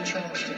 in Charleston.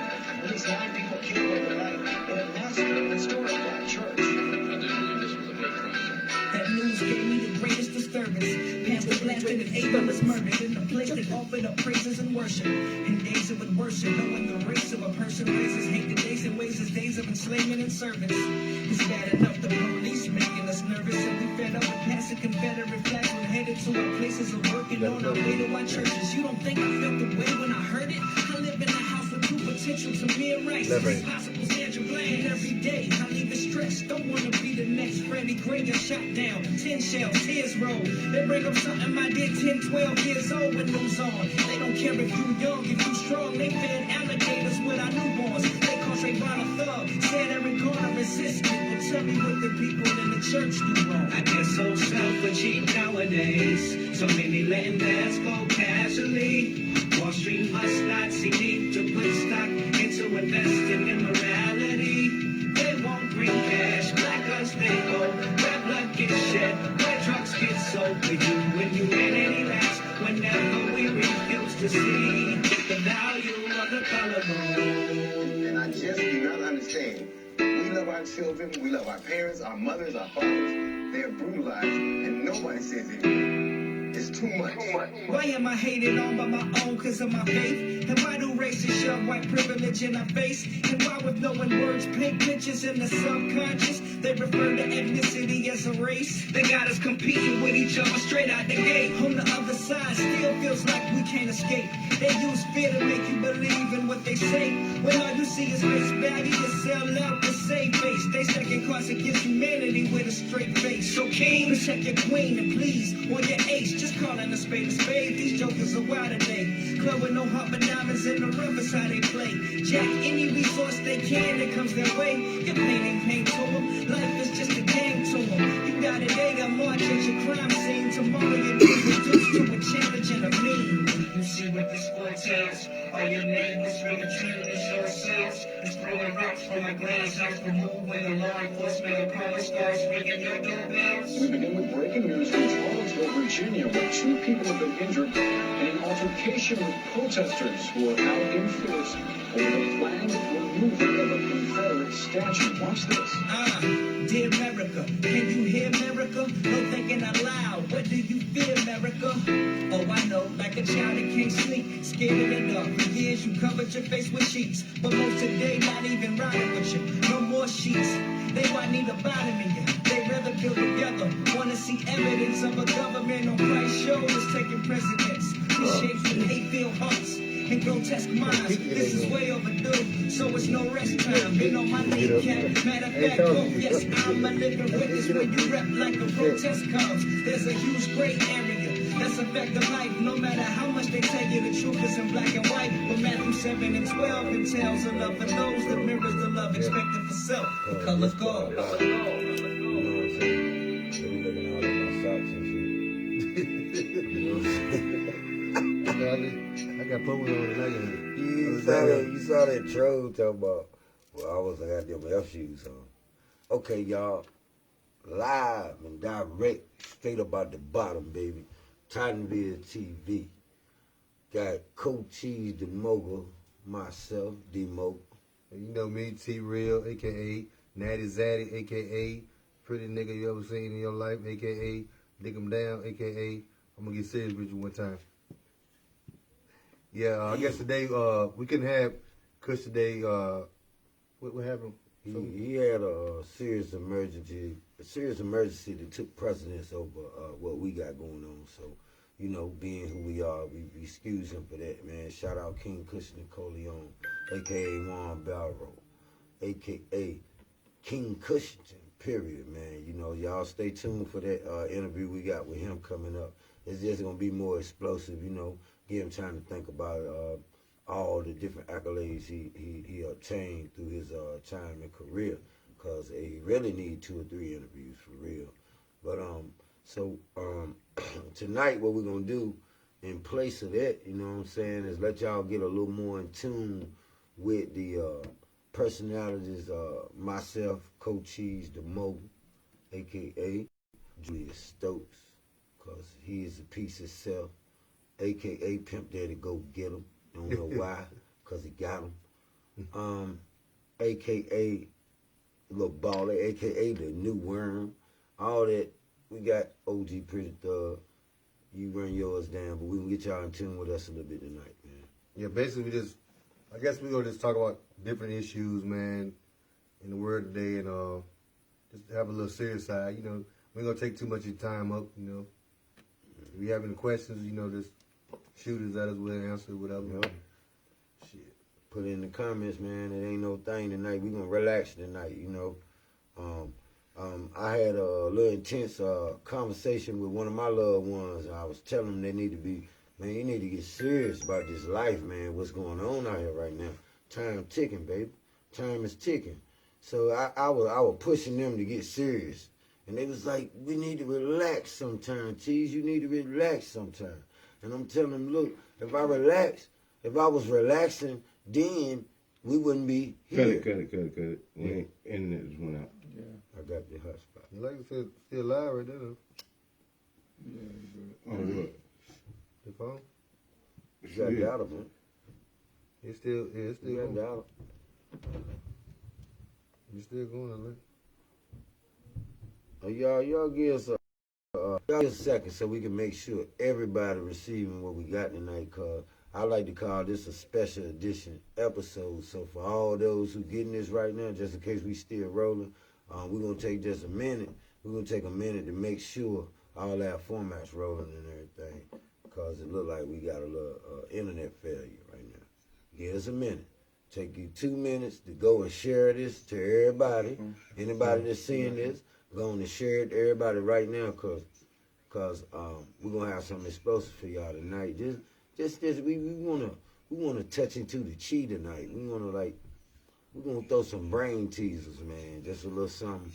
These 9 people killed overnight in a massacre in a historic black church. I didn't believe this was a hate crime. That news gave me the greatest disturbance. Pastor blasted and Abel was murdered in the place that offered up praises and worship. In days it would worship, knowing the race of a person raises hate. The days and ways is days of enslavement and servants. It's bad enough the police making us nervous, and we fed up with passing Confederate flags when headed to our places of work and on our way to our churches. You don't think I felt the way when I heard it? I live in a house with 2 potentials of mere rights. Possible stand your blame every day. I leave it stressed. Don't want to be the next Freddie Gray or shot down. 10 shells, tears roll. They bring up something I did 10, 12 years old when news on. They don't care if you young, if you strong. They fed alligators with our newborns. They call Trayvon a thug. Said every corner resisted. Well, tell me what the people in the church do wrong. I get so self-achieved nowadays. So many letting dads go casually. Wall Street must not see need to put stock into investing in morality. They won't bring cash, black us they go. Red blood gets shed, red drugs get sold. For you when you relax, whenever we refuse to see the value of the color gold. And I just do not understand. We love our children, we love our parents, our mothers, our fathers. They are brutalized, and nobody says anything. It's too much. Why am I hated on by my own cause of my faith? And why do racists shove white privilege in our face? And why with knowing words paint pictures in the subconscious? They refer to ethnicity as a race. They got us competing with each other straight out the gate. On the other side, still feels like we can't escape. They use fear to make you believe in what they say. When all you see is face value, you sell out to save face. They second class against humanity with a straight face. So king, protect your queen and please, on your ace, just calling a spade a spade. These jokers are wild today. Club with no heart but diamonds in the rough is how they play. Jack any resource they can that comes their way. Your pain ain't pain to them. Life is just a game to them. You got a day to march at your crime scene. Tomorrow your news reduced to a challenge and a meme. you see what this boy tells. All your neighbors really treating as yourselves. It's throwing rocks from a glass house removed when the law enforcement and police starts ringing your doorbells. We begin with breaking news from Charlottesville, Virginia, where 2 people have been injured in an altercation with protesters who are out in force over the planned removal of a Confederate statue. Watch this. Dear America, can you hear America? No thinking out loud. What do you feel, America? Oh, I know, like a child that can't sleep, scared in the dark. For years you covered your face with sheets, but most today not even riding with you. No more sheets. They might need a bottom in you. They rather build together. Wanna see evidence of a government on Christ's shoulders taking precedence. This shapes with hate-filled hearts and grotesque minds. This is way overdue, so it's no rest time. Been on my kneecap, matter of fact, yes, I'm a living witness when you rep like the protest comes. There's a huge gray area. That's a fact of life, no matter how much they tell you the truth is in black and white. But Matthew 7 and 12 it tells of love for those that mirrors the love expected for self. The color's gold. You know what I'm saying? They be looking all at my socks and shit. You know what I'm saying? I got put on it. You saw that troll talking about, well, I got them F shoes on. Okay, y'all. Live and direct, straight up out the bottom, baby. Tottenville TV. Got KoCheezDaMogul, myself, D-Mogul. You know me, T-Real, a.k.a. Natty Zaddy, a.k.a. Pretty nigga you ever seen in your life, a.k.a. Dick 'em down, a.k.a. I'm gonna get serious with you one time. Yeah, I guess today, we couldn't have Kush today, what happened? He had a serious emergency that took precedence over what we got going on. So, you know, being who we are, we excuse him for that, man. Shout out King Cushing Coleon, a.k.a. Juan Barrow, a.k.a. King Cushington, period, man. You know, y'all stay tuned for that interview we got with him coming up. It's just going to be more explosive, you know, give him time to think about all the different accolades he obtained through his time and career, because he really need 2 or 3 interviews for real. But tonight what we're gonna do in place of that, you know what I'm saying, is let y'all get a little more in tune with the personalities, myself, KoCheezDaMogul, aka Julious Stokes, because he is a piece of self, aka Pimp Daddy Go Get 'em. Don't know why. because he got him. AKA Little Baller, AKA the New Worm. All that. We got OG Pretty Thug. You run yours down, but we can get y'all in tune with us a little bit tonight, man. Yeah, basically I guess we're going to just talk about different issues, man, in the world today, and just have a little serious side. You know, we ain't going to take too much of your time up, you know. If you have any questions, you know, just shoot us at us, we'll answer, whatever. Yep. Shit. Put it in the comments, man. It ain't no thing tonight. We gonna relax tonight, you know. I had a little intense conversation with one of my loved ones. I was telling them they need to be, man, you need to get serious about this life, man. What's going on out here right now? Time ticking, baby. Time is ticking. So I was pushing them to get serious. And they was like, we need to relax sometime, Cheese. You need to relax sometime. And I'm telling them, look, if I was relaxing, then we wouldn't be here. Cut it. Internet just went out. Yeah. I got the hotspot. Like I said, still live right there, though. Yeah, Oh, what? The phone. You got data, man. It's still You got going. data. It's still going, I think. Y'all give us a second so we can make sure everybody receiving what we got tonight, cause I like to call this a special edition episode. So for all those who getting this right now, just in case we still rolling, we're gonna take just a minute. We're gonna take a minute to make sure all our formats rolling and everything, cause it look like we got a little internet failure right now. Give us a minute. Take you 2 minutes to go and share this to everybody. Anybody that's seeing this, go on and share it to everybody right now, cause we're gonna have something explosive for y'all tonight. Just we wanna touch into the chi tonight. We're gonna throw some brain teasers, man. Just a little something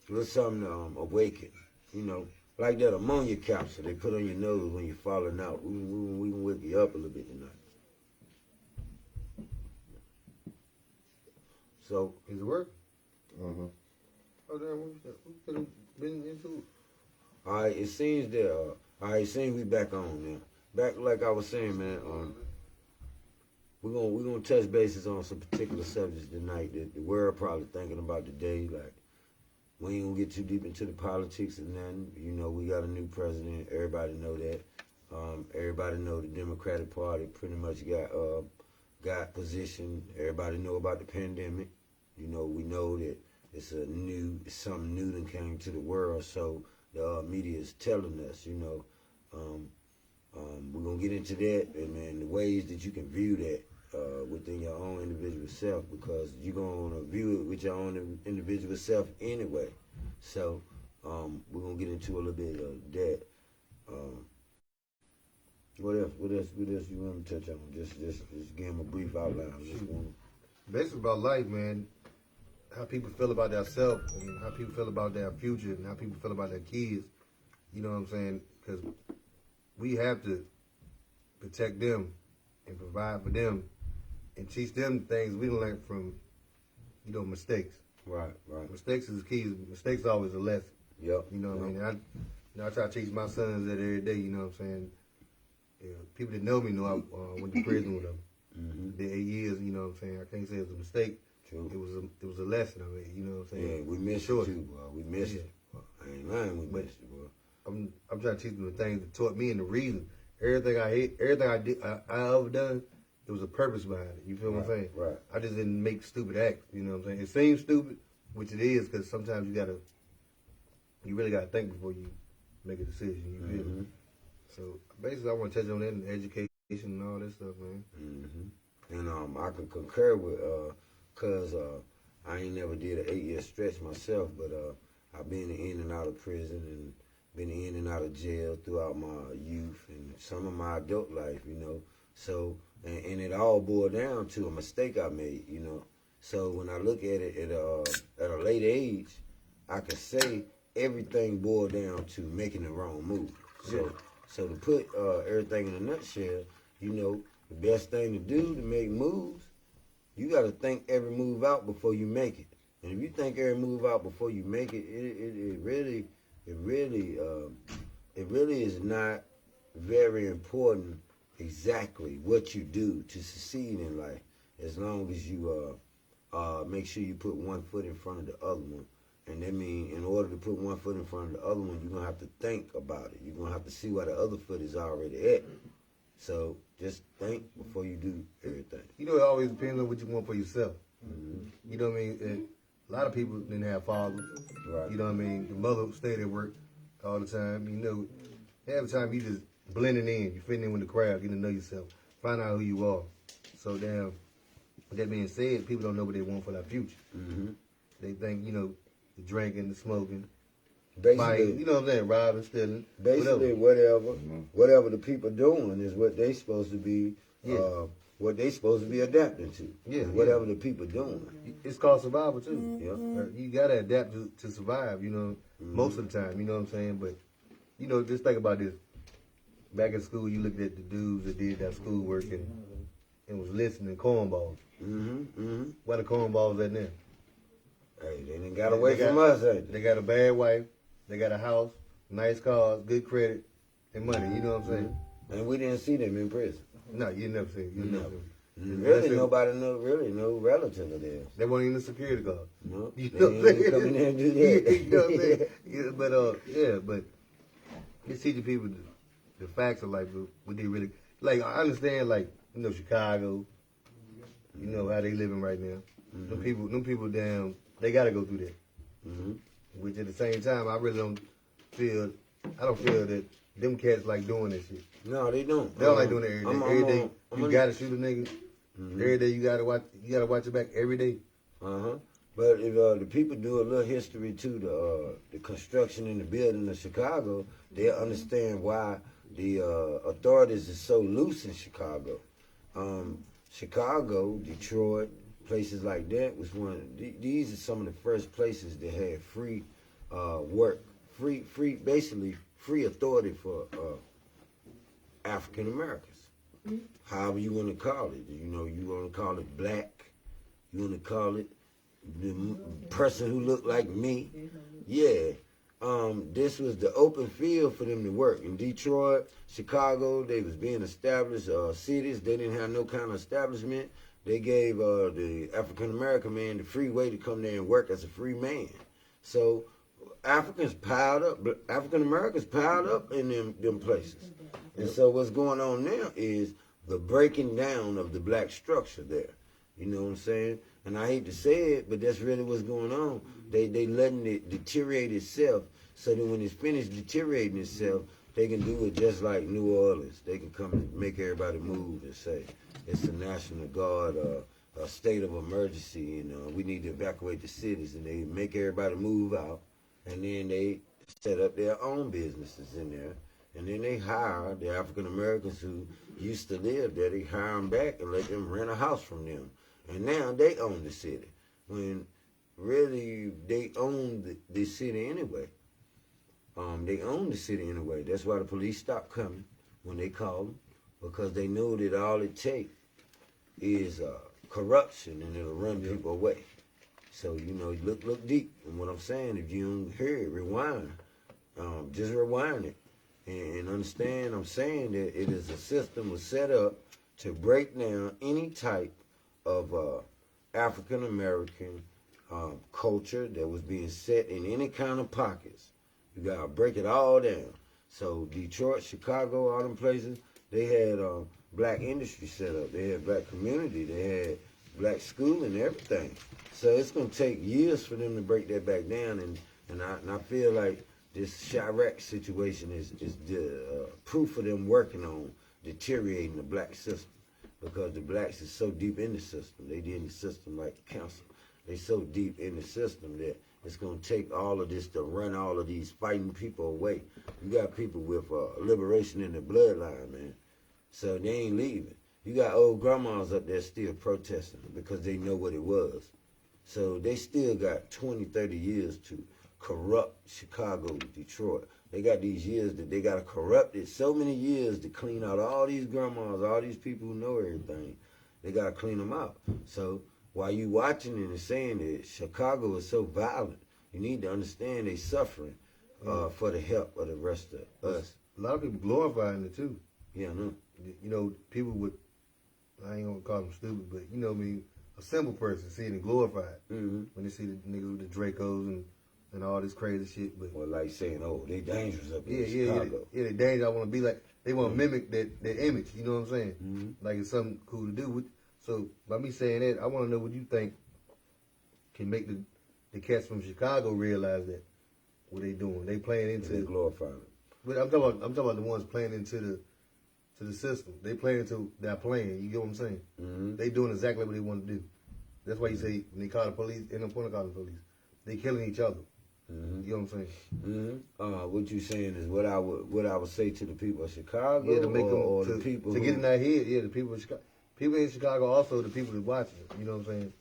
to awaken. You know, like that ammonia capsule they put on your nose when you're falling out. We can wake you up a little bit tonight. So Is it working? Uh-huh. Oh, damn, we could have been into it. all right, it seems we back on now. Back like I was saying, man. We're gonna touch bases on some particular subjects tonight that the world probably thinking about today. Like, we ain't gonna get too deep into the politics and nothing. You know, we got a new president. Everybody know that. Everybody know the Democratic Party pretty much got position. Everybody know about the pandemic. You know, we know that it's something new that came to the world. So the media is telling us, you know. We're going to get into that and the ways that you can view that within your own individual self, because you're going to view it with your own individual self anyway. So we're going to get into a little bit of that. What else you want to touch on? Just give them a brief outline. Basically about life, man. How people feel about themselves and how people feel about their future and how people feel about their kids. You know what I'm saying? Because we have to protect them and provide for them and teach them things we learn from, you know, mistakes. Right. Mistakes is key. Mistakes are always a lesson. Yep. You know what I mean? I try to teach my sons that every day, you know what I'm saying? Yeah, people that know me know I went to prison with them. Mm-hmm. Did 8 years, you know what I'm saying? I can't say it was a mistake. True. It was a lesson, I mean, you know what I'm saying? Yeah, we missed Sure. it too, boy. We missed it. I ain't lying, we missed it, boy. I'm trying to teach them the things that taught me and the reason. Everything I did, I ever done, there was a purpose behind it. You feel what I'm saying? Right. I just didn't make stupid acts. You know what I'm saying? It seems stupid, which it is, because sometimes you really gotta think before you make a decision. You feel me? So basically, I want to touch on that and education and all that stuff, man. Mm-hmm. And I can concur with, cause I ain't never did an 8-year stretch myself, but I've been in and out of prison and been in and out of jail throughout my youth and some of my adult life, you know. So, and it all boiled down to a mistake I made, you know. So when I look at it at a late age, I can say everything boiled down to making the wrong move. So to put everything in a nutshell, you know, the best thing to do to make moves, you got to think every move out before you make it. And if you think every move out before you make it, it really is not very important exactly what you do to succeed in life, as long as you make sure you put one foot in front of the other one. And that means in order to put one foot in front of the other one, you're going to have to think about it. You're going to have to see where the other foot is already at. So just think before you do everything. You know, it always depends on what you want for yourself. You know what I mean? And a lot of people didn't have fathers. Right. You know what I mean? The mother stayed at work all the time. You know, half the time you just blending in. You fitting in with the crowd, getting to know yourself, find out who you are. So damn, with that being said, people don't know what they want for their future. They think, you know, the drinking, the smoking, Basically, you know what I'm saying, robbing, stealing, basically whatever the people doing is what they supposed to be, what they supposed to be adapting to. Yeah, whatever the people doing. It's called survival too. Yeah. You gotta adapt to survive, you know, most of the time, you know what I'm saying? But, you know, just think about this. Back in school, you looked at the dudes that did that schoolwork and was listening to cornballs. Where the cornballs at now? Hey, they done got away from us, ain't they? They got a bad wife, they got a house, nice cars, good credit, and money, you know what I'm saying? And we didn't see them in prison. No, you never see it. You never. Really, nobody no relative of theirs. They weren't even a security guard. No, You they know what I'm ain't saying? come in there and do that. You know what I'm saying? Yeah, but it's teaching people the facts of life, what they really, like, I understand, like, you know, Chicago, you know, how they living right now. Them people damn, they gotta go through that. Which at the same time, I don't feel that them cats like doing this shit. No, they don't. They don't like doing it every day. Every day you gotta shoot a nigga. Every day you gotta watch your back every day. But if the people do a little history to the construction and the building of Chicago, they'll understand why the authorities are so loose in Chicago. Chicago, Detroit, places like that was these are some of the first places that had free work, basically free authority for African Americans. However you want to call it. You know, you want to call it black, you want to call it the person who looked like me. Yeah. This was the open field for them to work. In Detroit, Chicago, they was being established cities. They didn't have no kind of establishment. They gave the African-American man the free way to come there and work as a free man. So African-Americans piled up in them places. And so what's going on now is the breaking down of the black structure there. You know what I'm saying? And I hate to say it, but that's really what's going on. They letting it deteriorate itself, so that when it's finished deteriorating itself, they can do it just like New Orleans. They can come and make everybody move and say it's a National Guard, a state of emergency, and we need to evacuate the cities. And they make everybody move out, and then they set up their own businesses in there. And then they hire the African Americans who used to live there. They hire them back and let them rent a house from them. And now they own the city, when really they own the city anyway. They own the city anyway. That's why the police stopped coming when they called them, because they know that all it takes is corruption, and it'll run people away. So, you know, look deep. And what I'm saying, if you don't hear it, rewind. Just rewind it and understand I'm saying that it is a system was set up to break down any type of African-American culture that was being set in any kind of pockets. You got to break it all down. So Detroit, Chicago, all them places, they had black industry set up. They had black community. They had black school and everything. So it's going to take years for them to break that back down. And I feel like this Chirac situation is the proof of them working on deteriorating the black system, because the blacks is so deep in the system. They in the system like the council. They so deep in the system that it's going to take all of this to run all of these fighting people away. You got people with liberation in the bloodline, man. So they ain't leaving. You got old grandmas up there still protesting because they know what it was. So they still got 20, 30 years to corrupt Chicago, Detroit. They got these years that they got to corrupt it, so many years to clean out all these grandmas, all these people who know everything. They got to clean them out. So while you watching it and saying that Chicago is so violent, you need to understand they suffering for the help of the rest of us. A lot of people glorifying it too. Yeah, I know. you know, people would, I ain't gonna call them stupid, but you know what I mean, a simple person seeing it glorified when they see the niggas with the Dracos and all this crazy shit. But Or like saying, oh, they dangerous up yeah, in yeah, Chicago. yeah, they dangerous. I want to be like, they want to mimic that image. You know what I'm saying? Like it's something cool to do. So by me saying that, I want to know what you think can make the cats from Chicago realize that what they doing. They playing into They glorifying it. But I'm talking about the ones playing into the system. They playing into that playing. You get what I'm saying? They doing exactly what they want to do. That's why you say when they call the police, they don't want to call the police. They killing each other. You know what I'm saying? What you saying is what I would say to the people of Chicago, Yeah, to make them or to, the people to get in that head. Yeah, the people in Chicago. People in Chicago also the people that watching it. You know what I'm saying?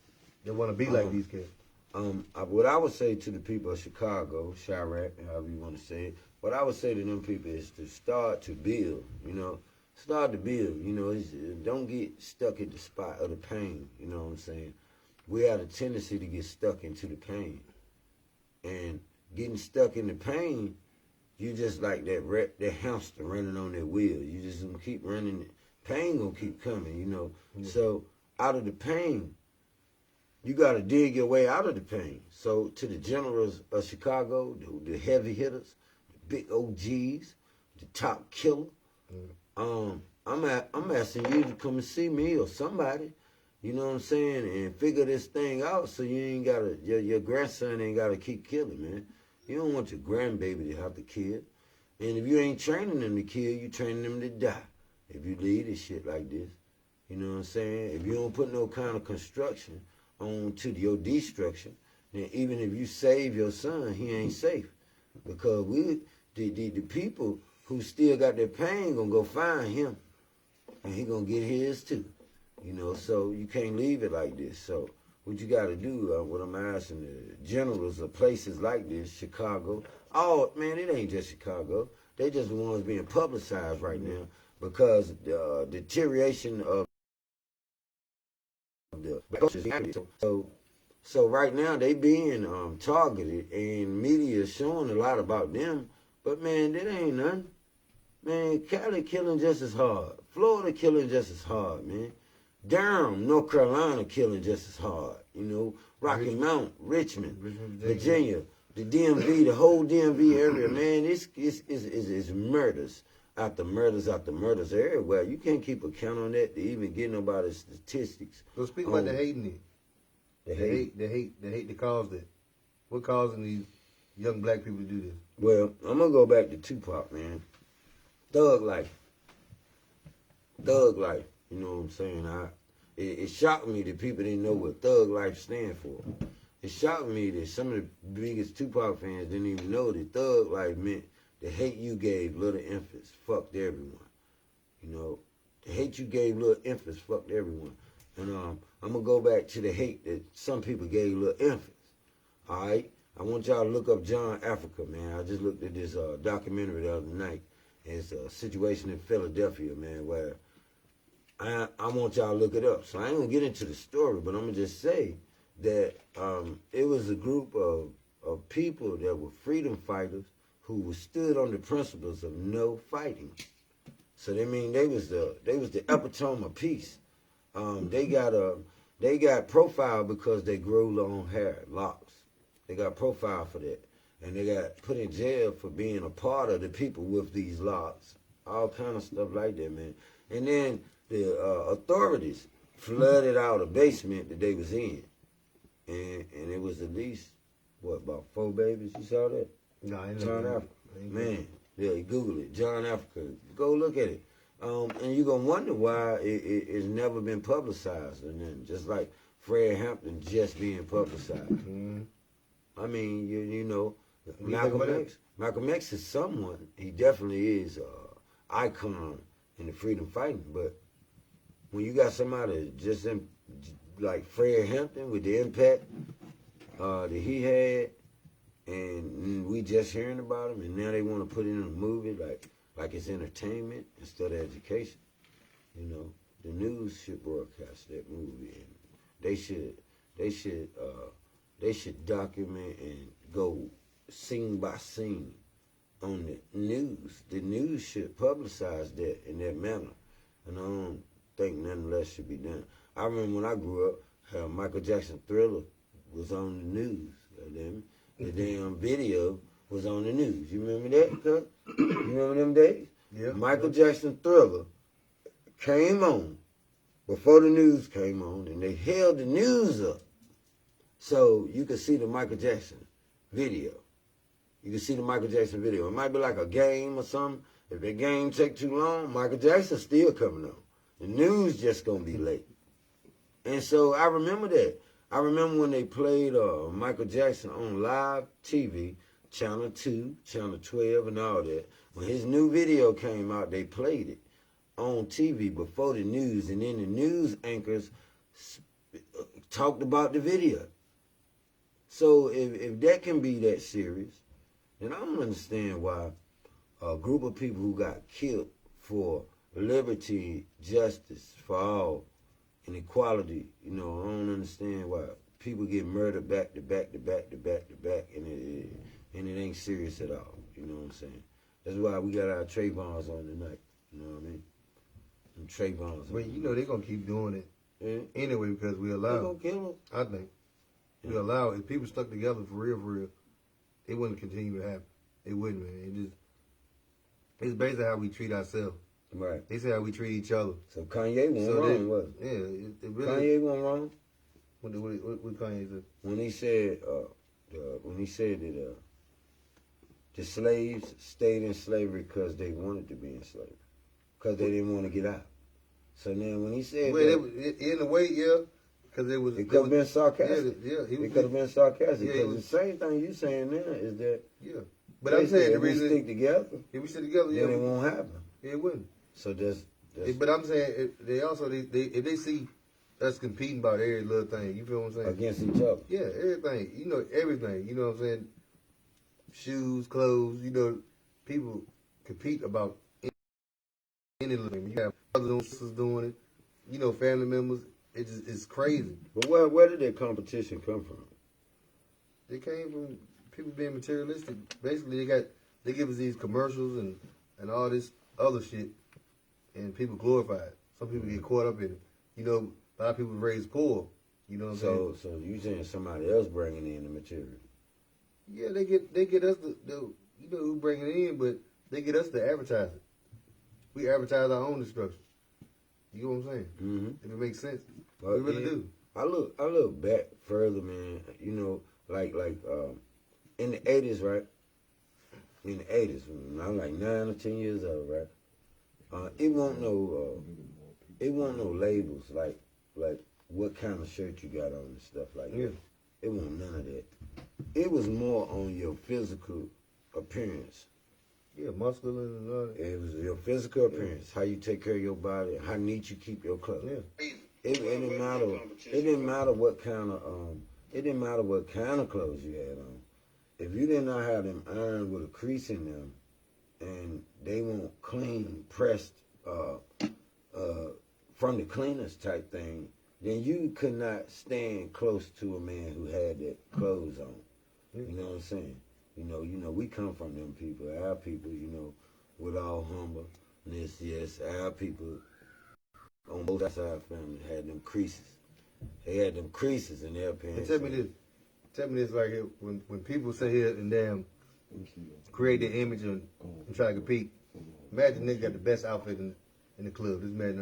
They want to be like these kids. What I would say to the people of Chicago, Chirac, however you want to say it, what I would say to them people is to start to build. You know, start to build. You know, don't get stuck at the spot of the pain. You know what I'm saying? We have a tendency to get stuck into the pain. And getting stuck in the pain, you just like that hamster running on that wheel. You just gonna keep running. Pain gonna keep coming, you know. So out of the pain, you gotta dig your way out of the pain. So to the generals of Chicago, the heavy hitters, the big OGs, the top killer, I'm asking you to come and see me or somebody. You know what I'm saying? And figure this thing out so you ain't gotta, your grandson ain't gotta keep killing, man. You don't want your grandbaby to have to kill. And if you ain't training them to kill, you training them to die. If you leave this shit like this. You know what I'm saying? If you don't put no kind of construction on to your destruction, then even if you save your son, he ain't safe. Because the people who still got their pain gonna go find him. And he gonna get his too. You know, so you can't leave it like this. So what you got to do, what I'm asking the generals of places like this, Chicago, man, it ain't just Chicago. They just the ones being publicized right now because the deterioration of the so right now they being targeted and media is showing a lot about them. But man, that ain't nothing. Man, Cali killing just as hard. Florida killing just as hard, man. Durham, North Carolina killing just as hard. You know, Rocky Mount, Richmond, Virginia, the DMV, the whole DMV area, man, it's murders after murders after murders everywhere. You can't keep a count on that to even get nobody's statistics. So speak about the hating it. The hate that caused it. What causing these young black people to do this? Well, I'm gonna go back to Tupac, man. Thug life. Thug life. You know what I'm saying? It shocked me that people didn't know what thug life stand for. It shocked me that some of the biggest Tupac fans didn't even know that thug life meant the hate you gave little infants fucked everyone. You know, the hate you gave little infants fucked everyone. And I'm gonna go back to the hate that some people gave little infants. All right, I want y'all to look up John Africa, man. I just looked at this documentary the other night. It's a situation in Philadelphia, man, where I want y'all to look it up. So I ain't gonna get into the story, but I'm gonna just say that it was a group of people that were freedom fighters who stood on the principles of no fighting. So they was the epitome of peace. They got profiled because they grew long hair, locks. They got profiled for that. And they got put in jail for being a part of the people with these locks. All kind of stuff like that, man. And then the authorities flooded out a basement that they was in. And it was at least, about 4 babies? You saw that? No, I ain't John never. Africa. Man, yeah, Google it. John Africa. Go look at it. And you're going to wonder why it's never been publicized. And then just like Fred Hampton just being publicized. I mean, you know, Malcolm X is someone. He definitely is an icon in the freedom fighting. But when you got somebody just like Fred Hampton with the impact that he had, and we just hearing about him, and now they want to put it in a movie like it's entertainment instead of education. You know, the news should broadcast that movie, and they should document and go scene by scene on the news. The news should publicize that in that manner. and I don't think nothing less should be done. I remember when I grew up, how Michael Jackson Thriller was on the news. Goddamn it. The damn video was on the news. You remember that, cuz? You remember them days? Yeah. Michael Jackson Thriller came on before the news came on, and they held the news up so you could see the Michael Jackson video. You can see the Michael Jackson video. It might be like a game or something. If the game take too long, Michael Jackson's still coming on. The news just gonna be late. And so I remember that. I remember when they played Michael Jackson on live TV, Channel 2, Channel 12, and all that. When his new video came out, they played it on TV before the news, and then the news anchors talked about the video. So if that can be that serious, then I don't understand why a group of people who got killed for liberty, justice for all, and equality, I don't understand why people get murdered back to back to back to back to back, and it ain't serious at all. You know what I'm saying? That's why we got our Trayvons on tonight. You know what I mean? Them Trayvons. But they're gonna keep doing it anyway because we allow. They gonna kill them. I think we allow. If people stuck together for real, it wouldn't continue to happen. It wouldn't, man. It's basically how we treat ourselves. Right. They say how we treat each other. So Kanye wasn't wrong, was it? Yeah, it really. Kanye wasn't wrong. What Kanye said? When he said that the slaves stayed in slavery because they wanted to be in slavery, because they didn't want to get out. So now when he said In a way, yeah, because it was. It could have been sarcastic. Yeah, it could have been sarcastic. Yeah, Because the same thing you saying now is that. Yeah, but I'm saying the reason we stick together. If we stick together, then it won't happen. It wouldn't. So that's but I'm saying if they see us competing about every little thing, you feel what I'm saying? Against each other. Yeah, everything. Everything. You know what I'm saying? Shoes, clothes. People compete about any little thing. You have brothers and sisters doing it. Family members. It's crazy. But where did that competition come from? It came from people being materialistic. Basically, they give us these commercials and all this other shit, and people glorify it. Some people get caught up in it. A lot of people raised poor. You know what I'm saying? So you saying somebody else bringing in the material? Yeah, they get us the who bring it in, but they get us to advertise it. We advertise our own destruction. You know what I'm saying? Mm-hmm. If it makes sense, but we really do. I look back further, man. Like in the 80s, right? In the 80s, when I'm like 9 or 10 years old, right? It won't no labels like what kind of shirt you got on and stuff like that. It wasn't none of that. It was more on your physical appearance. Yeah, muscular and all that. It was your physical appearance, how you take care of your body, how neat you keep your clothes. Yeah. It didn't matter. It didn't matter what kind of clothes you had on. If you did not have them ironed with a crease in them, and they weren't clean, pressed, from the cleaners type thing, then you could not stand close to a man who had that clothes on. You know what I'm saying? We come from them people. Our people, with all humbleness, yes, our people on both sides of our family had them creases. They had them creases in their appearance. Tell me this right here. When people sit here and damn create the image and try to compete, imagine nigga got the best outfit in the club. This man,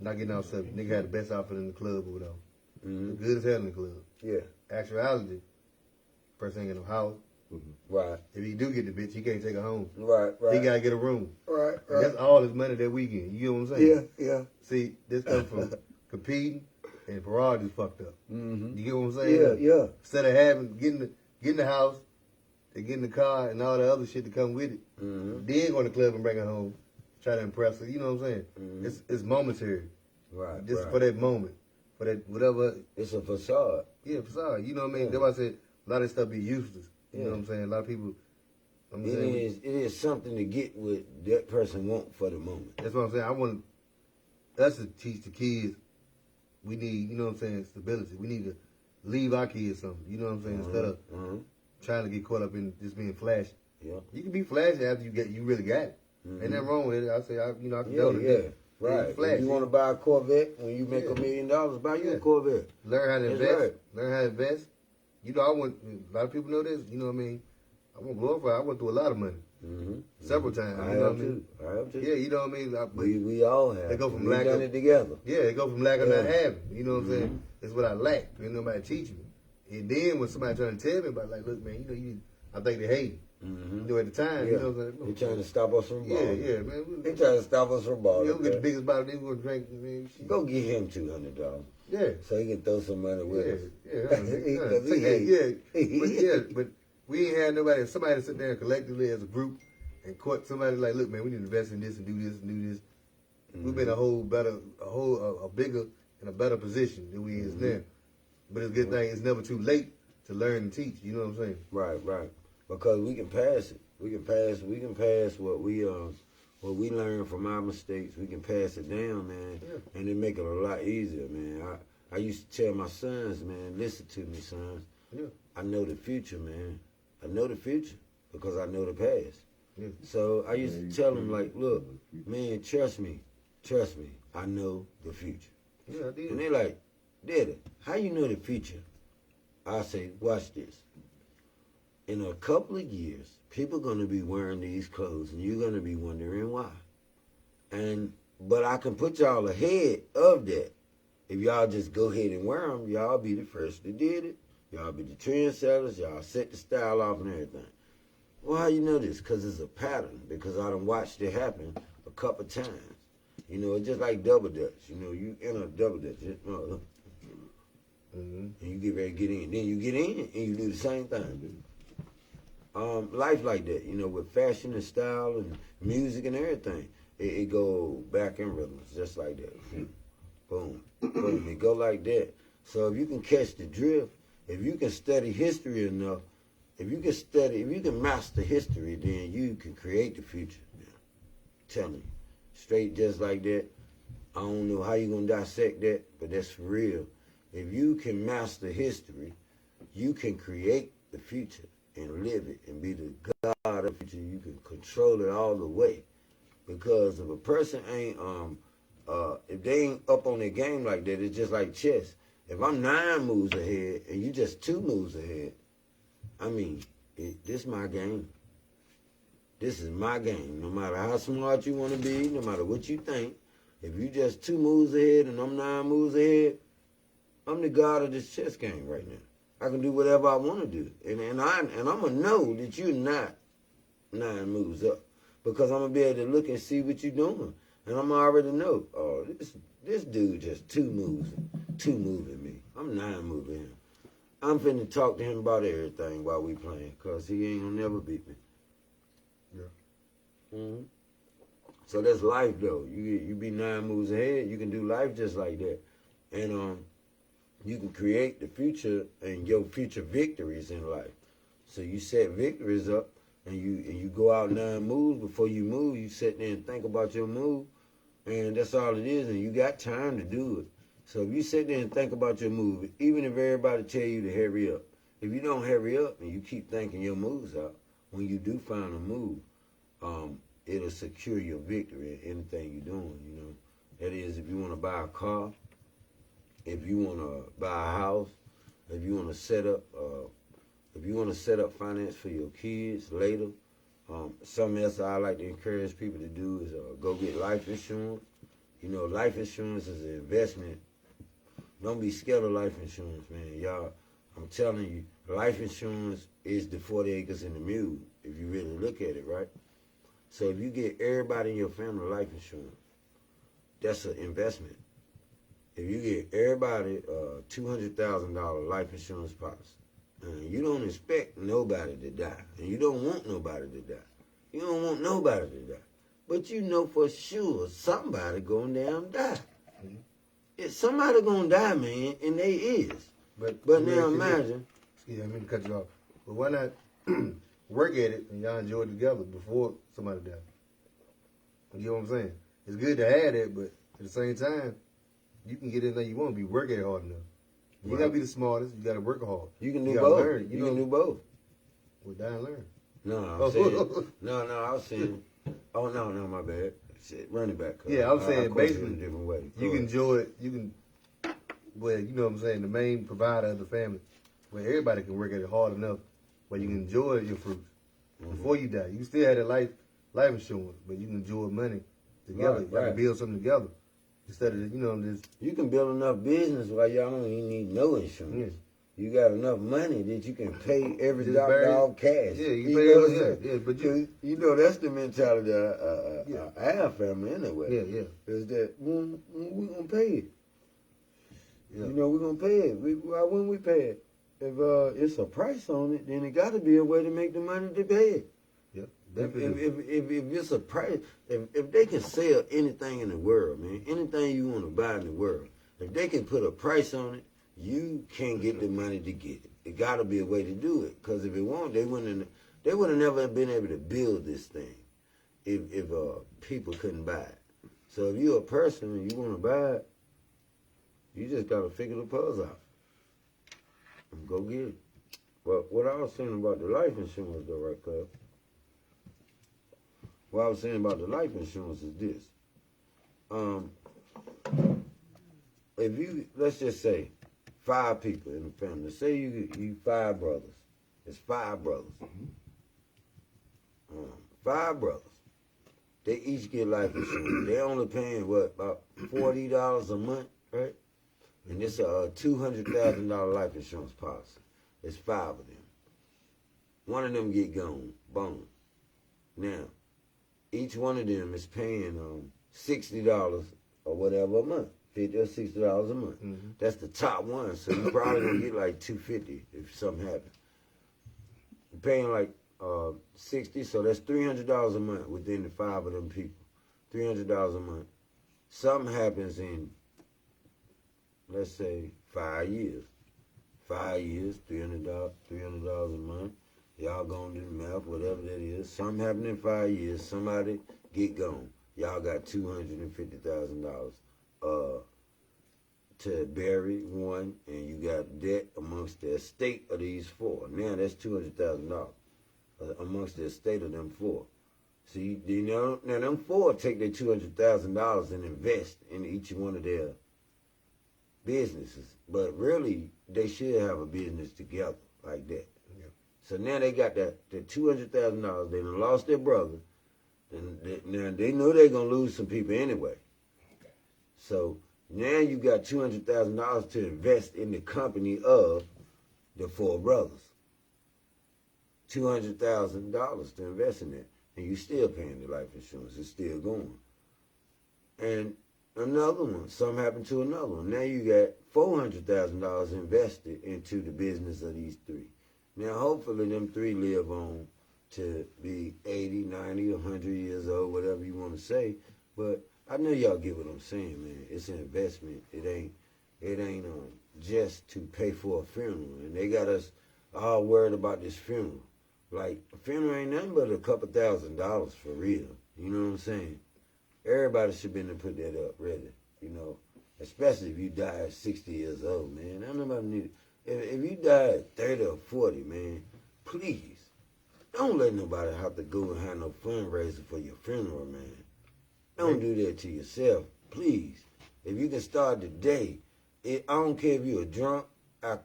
not getting out subject. Nigga had the best outfit in the club or whatever. Mm-hmm. Good as hell in the club. Yeah. Actuality, person ain't got no house. Mm-hmm. Right. If he do get the bitch, he can't take her home. Right. He gotta get a room. Right. That's all his money that weekend. You know what I'm saying? Yeah. See, this comes from competing and priorities fucked up. Mm-hmm. You get what I'm saying? Yeah. Instead of getting the house, they get in the car and all the other shit to come with it. Mm-hmm. Then go to the club and bring her home, try to impress her. You know what I'm saying? Mm-hmm. It's momentary. Right. Just for that moment, for that whatever. It's a facade. Yeah, facade. You know what I mean? That's why I said a lot of this stuff be useless. You know what I'm saying? A lot of people. It is something to get what that person want for the moment. That's what I'm saying. I want us to teach the kids. We need, you know what I'm saying, stability. We need to leave our kids something. You know what I'm saying? Instead of trying to get caught up in just being flashy. Yeah. You can be flashy after you really got it. Mm-hmm. Ain't nothing wrong with it. I say, I condone it. Right. Flash. If you want to buy a Corvette, when you make $1 million, buy you a Corvette. Learn how to That's invest. right. Learn how to invest. You know, a lot of people know this. You know what I mean? I won't glorify. I went through a lot of money. Several times. I You know have what I mean? too. I have too. Yeah, you know what I mean? We all have. They go from we lack done of it together. Yeah, they go from lack of not Yeah. having. You know what I'm saying? That's what I lack. Ain't nobody teach me. And then when somebody trying to tell me about, like, look, man, I think they hate. You know, at the time, Yeah. you know what I'm saying? They trying to stop us from balling. Yeah, man. They trying to stop us from balling. We'll get the biggest bottle. They gonna drink. Man, shit. Go get him $200. Yeah. So he can throw some money with us. But we ain't had nobody. Somebody sit there collectively as a group and court somebody like, look, man, we need to invest in this and do this and do this. We've been a bigger and a better position than we is now. But it's a good thing. It's never too late to learn and teach. You know what I'm saying? Right. Because we can pass it. We can pass what we learn from our mistakes. We can pass it down, man, and it make it a lot easier, man. I used to tell my sons, man, listen to me, sons. Yeah. I know the future, man. I know the future because I know the past. Yeah. So I used to tell them, like, look, man, trust me, I know the future. Yeah, I did. And they like, Daddy, how you know the future? I say, watch this. In a couple of years, people are going to be wearing these clothes, and you're going to be wondering why. But I can put y'all ahead of that. If y'all just go ahead and wear them, y'all be the first that did it. Y'all be the trendsetters. Y'all set the style off and everything. Well, how you know this? Because it's a pattern. Because I done watched it happen a couple times. You know, it's just like double dutch. You know, you enter double dutch. And you get ready to get in. Then you get in and you do the same thing. Life like that, you know, with fashion and style and music and everything. It go back in rhythms, just like that. Boom, boom. It go like that. So if you can catch the drift, if you can study history enough, if you can master history, then you can create the future. Yeah. Telling you. Straight just like that. I don't know how you're going to dissect that, but that's for real. If you can master history, you can create the future and live it and be the God of the future. You can control it all the way. Because if a person ain't, if they ain't up on their game like that, it's just like chess. If I'm 9 moves ahead and you just 2 moves ahead, I mean, this is my game. This is my game. No matter how smart you want to be, no matter what you think, if you just 2 moves ahead and I'm 9 moves ahead, I'm the God of this chess game right now. I can do whatever I want to do. And I'm going to know that you're not 9 moves up. Because I'm going to be able to look and see what you're doing. And I'm already know, oh, this dude just 2 moving me. I'm 9 moving him. I'm finna talk to him about everything while we playing. Because he ain't going to never beat me. Yeah. Mm-hmm. So that's life, though. You be 9 moves ahead. You can do life just like that. And you can create the future and your future victories in life. So you set victories up. And you go out 9 moves. Before you move, you sit there and think about your move. And that's all it is. And you got time to do it. So if you sit there and think about your move, even if everybody tell you to hurry up, if you don't hurry up and you keep thinking your moves out, when you do find a move, it'll secure your victory in anything you're doing, you know. That is, if you want to buy a car, if you want to buy a house, if you want to set up finance for your kids later, something else I like to encourage people to do is go get life insurance. You know, life insurance is an investment. Don't be scared of life insurance, man. Y'all, I'm telling you, life insurance is the 40 acres and the mule, if you really look at it, right? So if you get everybody in your family life insurance, that's an investment. If you get everybody $200,000 life insurance policy, and you don't expect nobody to die, and you don't want nobody to die. You don't want nobody to die. But you know for sure somebody gonna damn die. It's somebody gonna die, man, and they is. But now imagine. Excuse me, I mean to cut you off. But why not work at it and y'all enjoy it together before somebody dies? You know what I'm saying? It's good to have that, but at the same time, you can get anything you want to be working hard enough. You gotta be the smartest. You gotta work hard. You can do both. Learn, you can do both. Well, die and learn. No, I'm saying. I was saying. Oh no, my bad. Shit, running back. Yeah, I'm saying basically, in a different way. You can enjoy it. You can, well, you know what I'm saying, the main provider of the family, where everybody can work at it hard enough, where you can enjoy your fruits before you die. You can still have that life insurance, but you can enjoy money together. Right. You can build something together instead of, you know, this. You can build enough business while y'all don't even need no insurance. Yes. You got enough money that you can pay every Just doctor bury it. all cash. Yeah, you know pay what I'm every- saying? yeah, but you- know that's the mentality of Yeah. our family anyway. Yeah. Is that we're gonna pay it. Yeah. You know, we're gonna pay it. Why wouldn't we pay it? If it's a price on it, then it got to be a way to make the money to pay it. Yeah, If, definitely. if it's a price, if they can sell anything in the world, man, anything you want to buy in the world, if they can put a price on it, you can't get the money to get it. It got to be a way to do it. Because if it won't, they would have never been able to build this thing if people couldn't buy it. So if you're a person and you want to buy it, you just got to figure the puzzle out and go get it. But what I was saying about the life insurance, though, right, cuz? What I was saying about the life insurance is this. If you, let's just say, 5 people in the family. Say you 5 brothers. It's 5 brothers. 5 brothers. They each get life insurance. They only paying, what, about $40 a month, right? And it's a $200,000 life insurance policy. It's 5 of them. One of them get gone. Boom. Now, each one of them is paying $60 or whatever a month. $50 or $60 a month. Mm-hmm. That's the top one. So you probably gonna get like $250 if something happens. You're paying like 60, so that's $300 a month within the 5 of them people. $300 a month. Something happens in, let's say, 5 years. 5 years, $300 a month. Y'all gonna do the math, whatever that is. Something happened in 5 years. Somebody get gone. Y'all got $250,000 to bury one, and you got debt amongst the estate of these 4. Now that's $200,000 amongst the estate of them 4. See, you know, now them 4 take their $200,000 and invest in each one of their businesses, but really they should have a business together like that. Yeah. So now they got the $200,000. They done lost their brother, and now they know they're gonna lose some people anyway. So now you got $200,000 to invest in the company of the 4 brothers. $200,000 to invest in that, and you still paying the life insurance. It's still going. And another one, something happened to another one. Now you got $400,000 invested into the business of these 3. Now hopefully them 3 live on to be 80, 90, 100 years old, whatever you want to say. But I know y'all get what I'm saying, man. It's an investment. It ain't just to pay for a funeral. And they got us all worried about this funeral. Like, a funeral ain't nothing but a couple $1,000s for real. You know what I'm saying? Everybody should be able to put that up, ready. You know, especially if you die at 60 years old, man. I nobody need it. If you die at 30 or 40, man, please, don't let nobody have to go and have no fundraiser for your funeral, man. Don't do that to yourself, please. If you can start today, I don't care if you're a drunk, a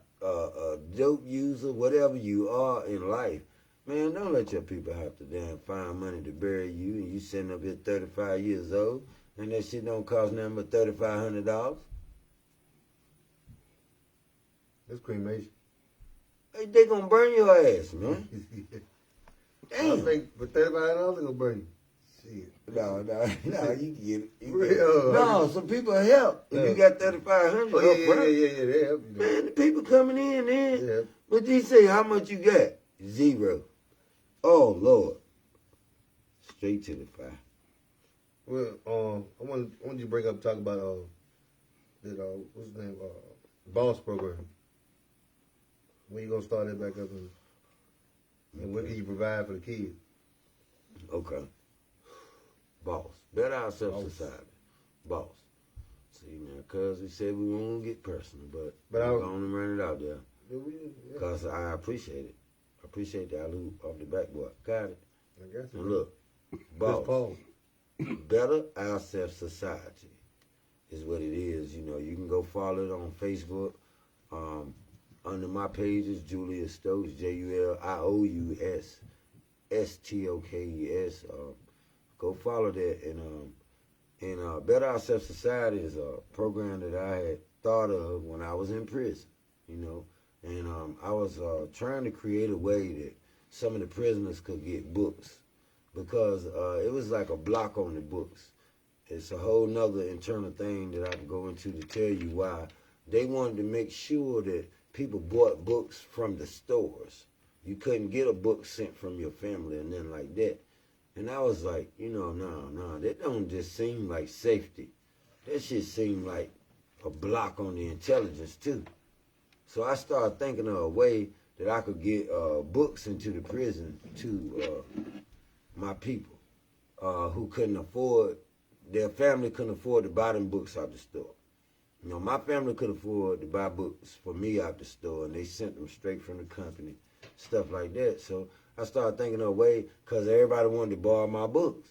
dope user, whatever you are in life, man, don't let your people have to damn find money to bury you, and you sitting up here 35 years old, and that shit don't cost nothing but $3,500. That's cremation. They gonna burn your ass, man. I Damn. think for $35 they gonna burn you. Shit. No, you can get it. Real. Some people help. If you got $3,500 Oh, up front, yeah, they help you. man, the people coming in there. Yeah. But they say, how much you got? 0. Oh, Lord. Straight to the fire. Well, I want you to break up and talk about that what's the name? Boss program. When you gonna start that back up, and what can you provide for the kids? Okay. Boss. Better ourselves society. Boss. See, now, cuz we said we won't get personal, but I'm going to run it out there. Because I appreciate it. I appreciate the alley off the backboard. Got it. I guess. And look, boss. Paul. Better Ourselves Society is what it is. You know, you can go follow it on Facebook. Under my pages, Julious Stokes, Julious Stokes. Go follow that. And Better Ourselves Society is a program that I had thought of when I was in prison, you know. And I was trying to create a way that some of the prisoners could get books, because it was like a block on the books. It's a whole nother internal thing that I can go into to tell you why. They wanted to make sure that people bought books from the stores. You couldn't get a book sent from your family and then like that. And I was like, you know, no, that don't just seem like safety. That shit seemed like a block on the intelligence too. So I started thinking of a way that I could get books into the prison to my people who couldn't afford, their family couldn't afford to buy them books out the store. You know, my family could afford to buy books for me out the store, and they sent them straight from the company, stuff like that. So I started thinking of a way, because everybody wanted to borrow my books.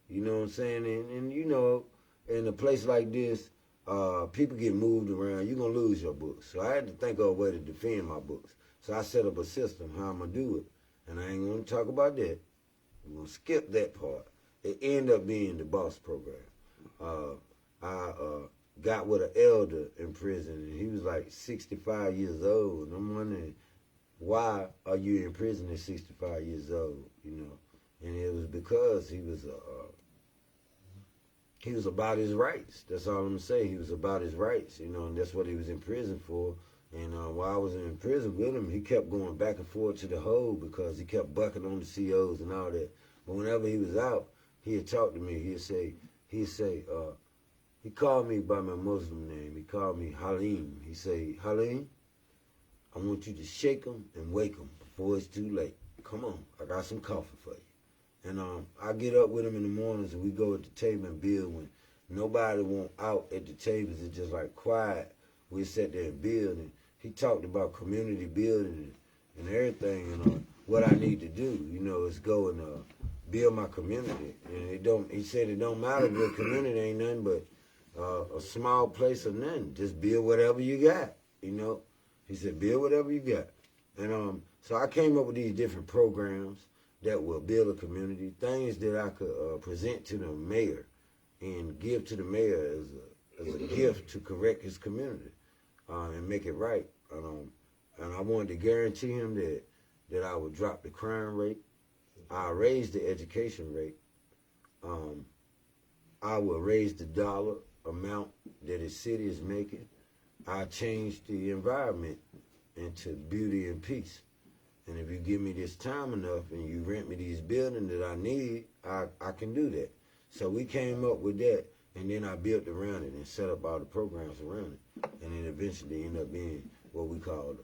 You know what I'm saying? And you know, in a place like this, people get moved around. You're going to lose your books. So I had to think of a way to defend my books. So I set up a system, how I'm going to do it. And I ain't going to talk about that. I'm going to skip that part. It ended up being the boss program. I got with an elder in prison, and he was like 65 years old. And I'm wondering, why are you in prison at 65 years old, you know? And it was because he was about his rights. That's all I'm going to say. He was about his rights, you know, and that's what he was in prison for. And while I was in prison with him, he kept going back and forth to the hole because he kept bucking on the COs and all that. But whenever he was out, he'd talk to me. He'd say, he called me by my Muslim name. He called me Halim. He say, Halim, I want you to shake him and wake him before it's too late. Come on, I got some coffee for you. And I get up with him in the mornings, and we go at the table and build. When nobody won't out at the tables, it's just like quiet. We sit there and build. And he talked about community building and everything, and what I need to do, you know, is go and build my community. And he said it don't matter if your community ain't nothing but a small place or nothing. Just build whatever you got, you know. He said, build whatever you got. And so I came up with these different programs that will build a community, things that I could present to the mayor and give to the mayor as a gift to correct his community and make it right. And I wanted to guarantee him that I would drop the crime rate. I raise the education rate. I will raise the dollar amount that the city is making. I change the environment into beauty and peace. And if you give me this time enough and you rent me these buildings that I need, I can do that. So we came up with that, and then I built around it and set up all the programs around it. And then eventually ended up being what we call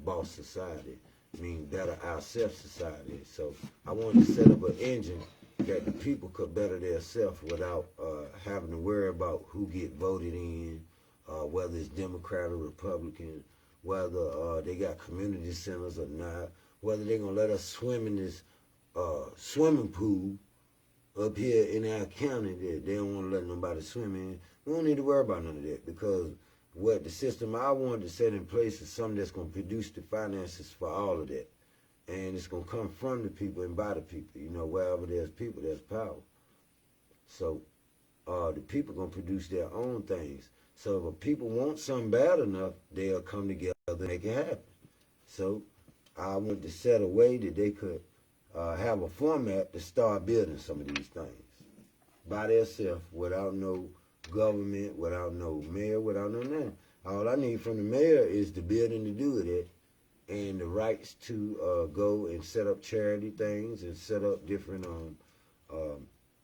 Boss Society, meaning Better Ourselves Society. So I wanted to set up an engine that the people could better themselves without having to worry about who get voted in, whether it's Democrat or Republican, whether they got community centers or not, whether they're going to let us swim in this swimming pool up here in our county that they don't want to let nobody swim in. We don't need to worry about none of that, because what the system I wanted to set in place is something that's going to produce the finances for all of that. And it's going to come from the people and by the people. You know, wherever there's people, there's power. So the people going to produce their own things. So if people want something bad enough, they'll come together and make it happen. So I wanted to set a way that they could have a format to start building some of these things by themselves, without no government, without no mayor, without no nothing. All I need from the mayor is the building to do it, and the rights to go and set up charity things and set up different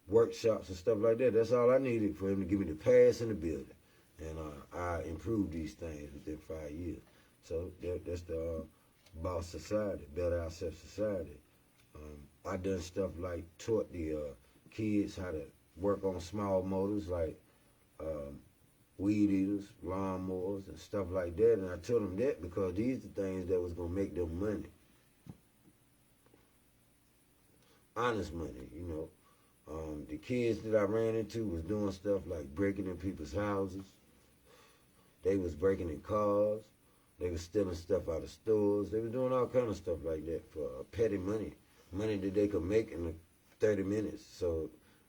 workshops and stuff like that. That's all I needed for him to give me the pass in the building. And I improved these things within 5 years. So that's the Boss Society, Better Ourselves Society. I done stuff like taught the kids how to work on small motors like weed eaters, lawnmowers, and stuff like that. And I told them that because these are the things that was going to make them money. Honest money, you know. The kids that I ran into was doing stuff like breaking in people's houses. They was breaking in cars. They was stealing stuff out of stores. They was doing all kind of stuff like that for petty money that they could make in 30 minutes. So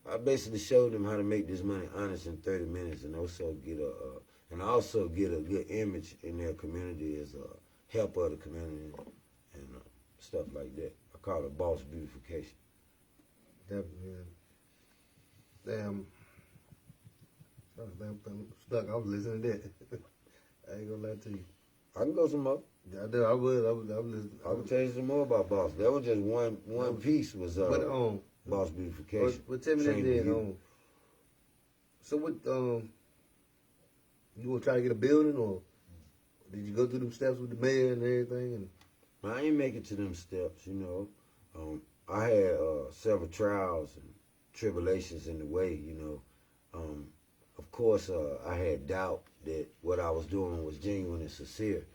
I basically showed them how to make this money honest in 30 minutes, and also get a good image in their community as a helper of the community and stuff like that. I call it boss beautification. Definitely. Damn. I'm stuck. I was listening to that. I ain't gonna lie to you. I can go some more. I do. I would. I would listen. I can tell you some more about boss. That was just one piece was boss beautification. But tell me that then. So what? You gonna try to get a building, or did you go through them steps with the mayor and everything? And I ain't make it to them steps, you know. I had several trials and tribulations in the way, you know. Of course, I had doubt that what I was doing was genuine and sincere.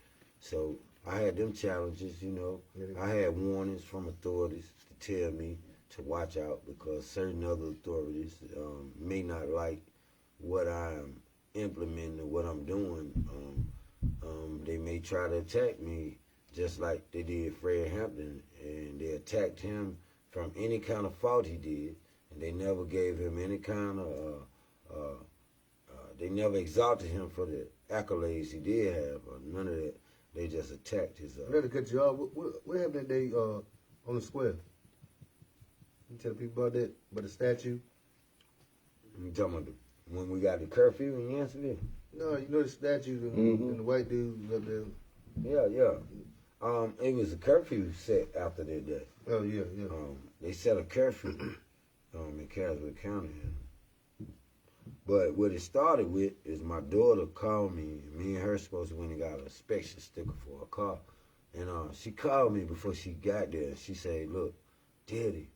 So I had them challenges, you know. I had warnings from authorities to tell me to watch out because certain other authorities may not like what I'm implementing or what I'm doing. They may try to attack me just like they did Fred Hampton, and they attacked him from any kind of fault he did, and they never gave him any kind of, they never exalted him for the accolades he did have, or none of that. They just attacked his. I got to cut you off. What happened that day on the square? You tell people about that, about the statue? You talking about when we got the curfew in Yanceyville? No, you know the statue and the white dudes up there. Yeah. It was a curfew set after that day. Oh, yeah. They set a curfew in Caswell County. But what it started with is my daughter called me. Me and her supposed to went and got an inspection sticker for a car. And she called me before she got there. She said, look, Daddy,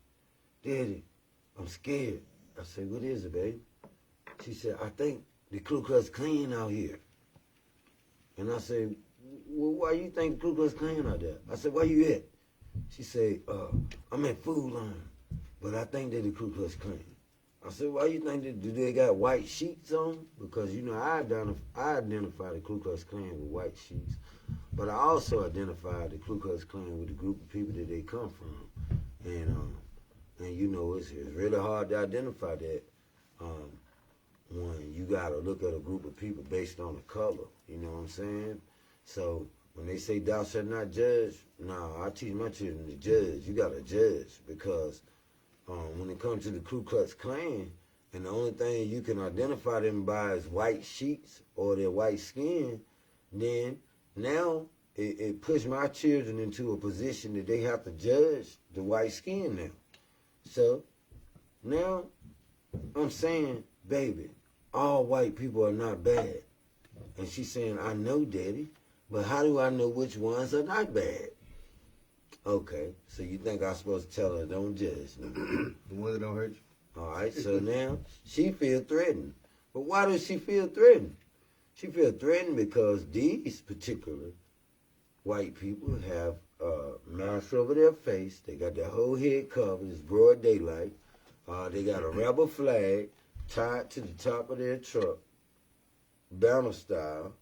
I'm scared. I said, what is it, babe? She said, I think the Ku Klux Klan out here. And I said, well, why you think the Ku Klux Klan out there? I said, where you at? She said, I'm at Food Line, but I think they're the Ku Klux Klan. I said, why you think do they got white sheets on? Because, you know, I identify the Ku Klux Klan with white sheets, but I also identify the Ku Klux Klan with the group of people that they come from. And you know, it's really hard to identify that when you got to look at a group of people based on the color, you know what I'm saying? So when they say thou shalt not judge, I teach my children to judge. You got to judge because when it comes to the Ku Klux Klan, and the only thing you can identify them by is white sheets or their white skin, then now it pushed my children into a position that they have to judge the white skin now. So now I'm saying, baby, all white people are not bad. And she's saying, I know, Daddy, but how do I know which ones are not bad? Okay, so you think I'm supposed to tell her, don't judge. The ones that don't hurt you. All right, so now she feel threatened. But why does she feel threatened? She feel threatened because these particular white people have masks over their face. They got their whole head covered. It's broad daylight. They got a rebel flag tied to the top of their truck, banner style.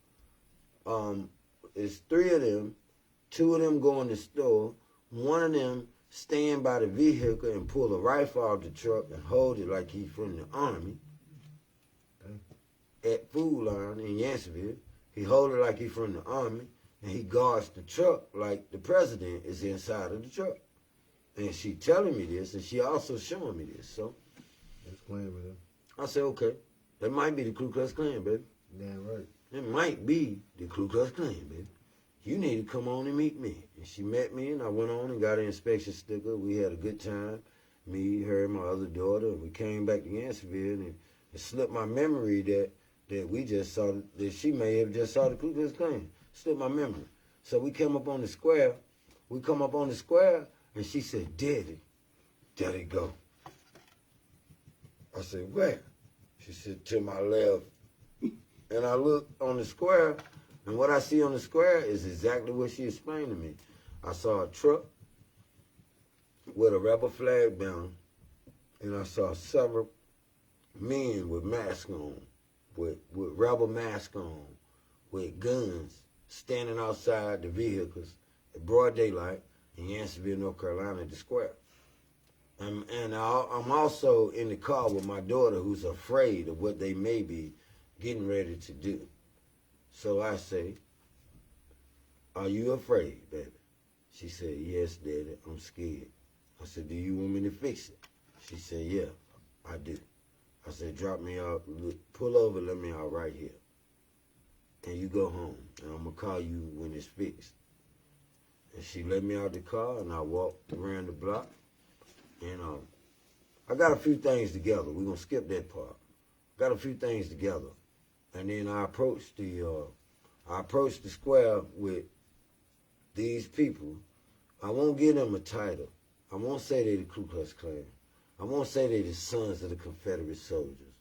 It's 3 of them. 2 of them go in the store. 1 of them stand by the vehicle and pull a rifle out the truck and hold it like he's from the army. At Food Line in Yanceyville, he hold it like he's from the army, and he guards the truck like the president is inside of the truck. And she telling me this, and she also showing me this. So that's Klan, man. I said, okay, that might be the Ku Klux Klan, baby. Damn right. It might be the Ku Klux Klan, baby. You need to come on and meet me. And she met me, and I went on and got an inspection sticker. We had a good time, me, her, my other daughter. And we came back to Yanceyville, and it slipped my memory that we just saw, that she may have just saw the Ku Klux Klan. Slipped my memory. So we came up on the square. We come up on the square, and she said, Daddy, go. I said, where? She said, to my left. And I looked on the square, and what I see on the square is exactly what she explained to me. I saw a truck with a rebel flag banner and I saw several men with masks on, with rubber masks on, with guns, standing outside the vehicles at broad daylight in Yanceyville, North Carolina, at the square. I'm also in the car with my daughter, who's afraid of what they may be getting ready to do. So I say, "Are you afraid, baby?" She said, "Yes, Daddy, I'm scared." I said, "Do you want me to fix it?" She said, "Yeah, I do." I said, "Drop me out, pull over, let me out right here. And you go home, and I'm going to call you when it's fixed." And she let me out the car, and I walked around the block. And I got a few things together. We're going to skip that part. Got a few things together. And then I approached the square with these people. I won't give them a title. I won't say they're the Ku Klux Klan. I won't say they're the sons of the Confederate soldiers.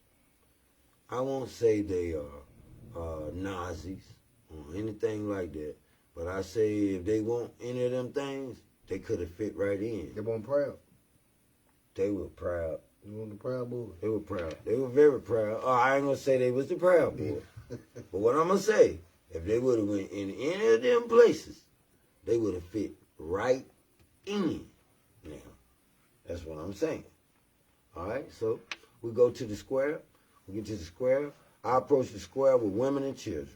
I won't say they are Nazis or anything like that. But I say if they want any of them things, they could have fit right in. They weren't proud. They were proud. They weren't the proud boys. They were proud. They were very proud. Oh, I ain't going to say they was the proud boys. But what I'm going to say, if they would have went in any of them places, they would have fit right in. Now, that's what I'm saying. All right, so we go to the square. We get to the square. I approach the square with women and children.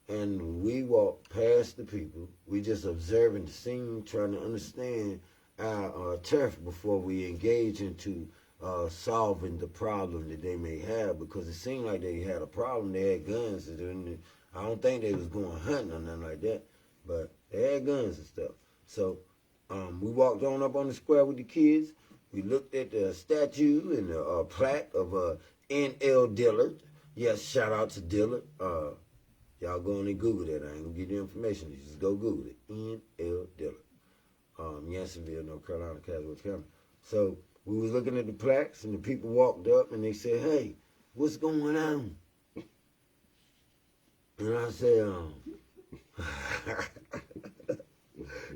And we walk past the people. We just observing the scene, trying to understand our turf before we engage into solving the problem that they may have, because it seemed like they had a problem. They had guns. And I don't think they was going hunting or nothing like that, but they had guns and stuff. So we walked on up on the square with the kids. We looked at the statue and the plaque of N.L. Dillard. Yes, shout out to Dillard. Y'all go on and Google that. I ain't gonna give you the information. You just go Google it. N.L. Dillard. Yanceyville, North Carolina, Caswell County. So we was looking at the plaques, and the people walked up and they said, "Hey, what's going on?" And I said,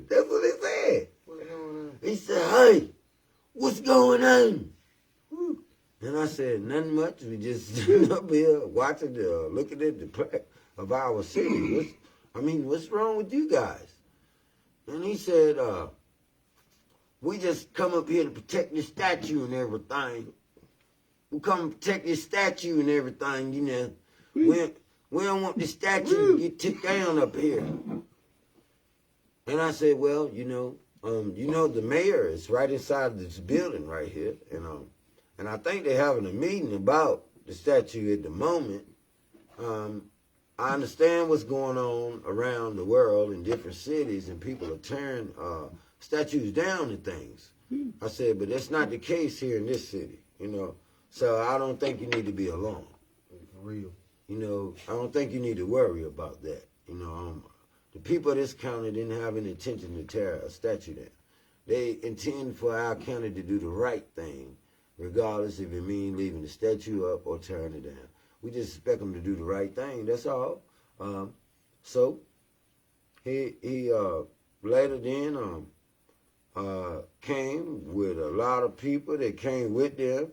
that's what they said. What's going on? He said, "Hey, what's going on?" And I said, "Nothing much. We just sitting up here watching, looking at the plaque of our city. What's wrong with you guys?" And he said, "We just come up here to protect the statue and everything. We come to protect this statue and everything, you know. We don't want the statue to get took down up here." And I said, "Well, the mayor is right inside this building right here, and I think they're having a meeting about the statue at the moment. I understand what's going on around the world in different cities, and people are tearing statues down and things." I said, "But that's not the case here in this city, So I don't think you need to be alarmed. For real. I don't think you need to worry about that. The people of this county didn't have any intention to tear a statue down. They intend for our county to do the right thing, regardless if it means leaving the statue up or tearing it down. We just expect them to do the right thing. That's all." So he later then came with a lot of people that came with them,